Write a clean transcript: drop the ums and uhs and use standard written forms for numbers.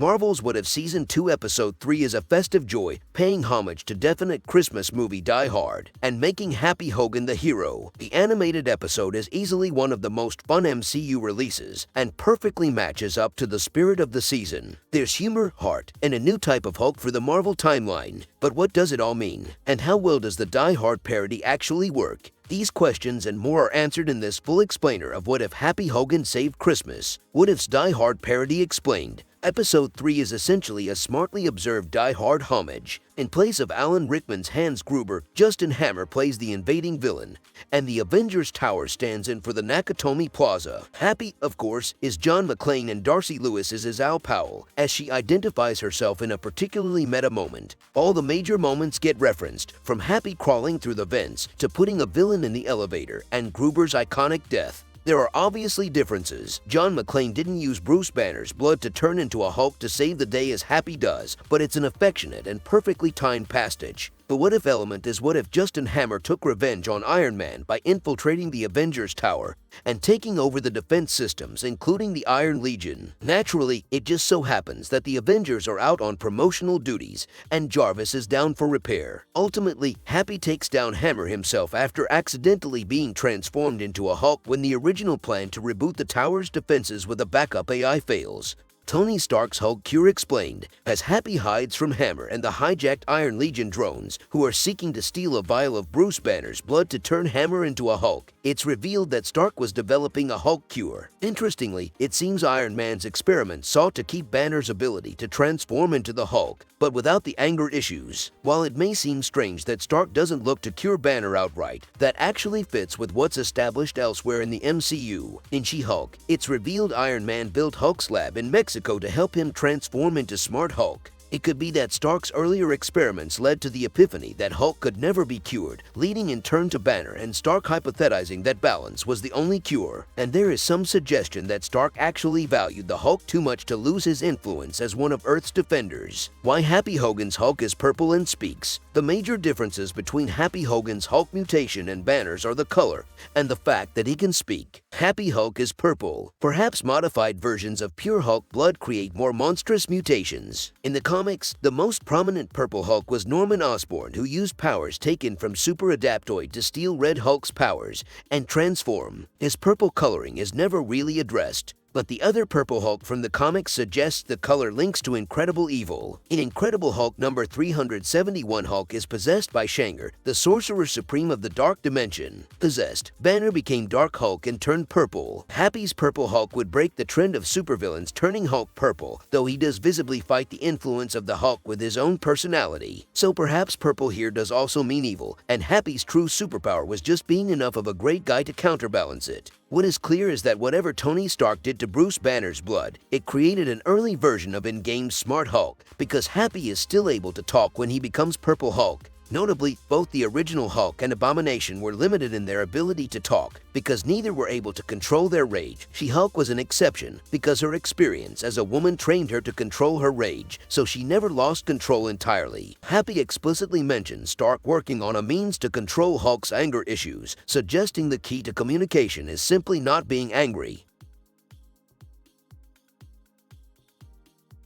Marvel's What If Season 2 Episode 3 is a festive joy, paying homage to definite Christmas movie Die Hard and making Happy Hogan the hero. The animated episode is easily one of the most fun MCU releases and perfectly matches up to the spirit of the season. There's humor, heart, and a new type of Hulk for the Marvel timeline. But what does it all mean? And how well does the Die Hard parody actually work? These questions and more are answered in this full explainer of What If Happy Hogan Saved Christmas. What If's Die Hard Parody Explained. Episode 3 is essentially a smartly observed Die Hard homage. In place of Alan Rickman's Hans Gruber, Justin Hammer plays the invading villain, and the Avengers Tower stands in for the Nakatomi Plaza. Happy, of course, is John McClane and Darcy Lewis is Al Powell, as she identifies herself in a particularly meta moment. All the major moments get referenced, from Happy crawling through the vents to putting a villain in the elevator and Gruber's iconic death. There are obviously differences. John McClane didn't use Bruce Banner's blood to turn into a Hulk to save the day as Happy does, but it's an affectionate and perfectly timed passage. The what if element is what if Justin Hammer took revenge on Iron Man by infiltrating the Avengers Tower and taking over the defense systems, including the Iron Legion. Naturally, it just so happens that the Avengers are out on promotional duties and Jarvis is down for repair. Ultimately, Happy takes down Hammer himself after accidentally being transformed into a Hulk when the original plan to reboot the tower's defenses with a backup AI fails. Tony Stark's Hulk cure explained, as Happy hides from Hammer and the hijacked Iron Legion drones, who are seeking to steal a vial of Bruce Banner's blood to turn Hammer into a Hulk. It's revealed that Stark was developing a Hulk cure. Interestingly, it seems Iron Man's experiment sought to keep Banner's ability to transform into the Hulk, but without the anger issues. While it may seem strange that Stark doesn't look to cure Banner outright, that actually fits with what's established elsewhere in the MCU. In She-Hulk, it's revealed Iron Man built Hulk's lab in Mexico to help him transform into Smart Hulk. It could be that Stark's earlier experiments led to the epiphany that Hulk could never be cured, leading in turn to Banner and Stark hypothesizing that balance was the only cure. And there is some suggestion that Stark actually valued the Hulk too much to lose his influence as one of Earth's defenders. Why Happy Hogan's Hulk is purple and speaks. The major differences between Happy Hogan's Hulk mutation and Banner's are the color and the fact that he can speak. Happy Hulk is purple. Perhaps modified versions of pure Hulk blood create more monstrous mutations. In the comics, the most prominent purple Hulk was Norman Osborn, who used powers taken from Super Adaptoid to steal Red Hulk's powers and transform. His purple coloring is never really addressed. But the other purple Hulk from the comics suggests the color links to incredible evil. In Incredible Hulk number 371, Hulk is possessed by Shanger, the Sorcerer Supreme of the Dark Dimension. Possessed, Banner became Dark Hulk and turned purple. Happy's purple Hulk would break the trend of supervillains turning Hulk purple, though he does visibly fight the influence of the Hulk with his own personality. So perhaps purple here does also mean evil, and Happy's true superpower was just being enough of a great guy to counterbalance it. What is clear is that whatever Tony Stark did to Bruce Banner's blood, it created an early version of in-game Smart Hulk, because Happy is still able to talk when he becomes Purple Hulk. Notably, both the original Hulk and Abomination were limited in their ability to talk, because neither were able to control their rage. She-Hulk was an exception, because her experience as a woman trained her to control her rage, so she never lost control entirely. Happy explicitly mentions Stark working on a means to control Hulk's anger issues, suggesting the key to communication is simply not being angry.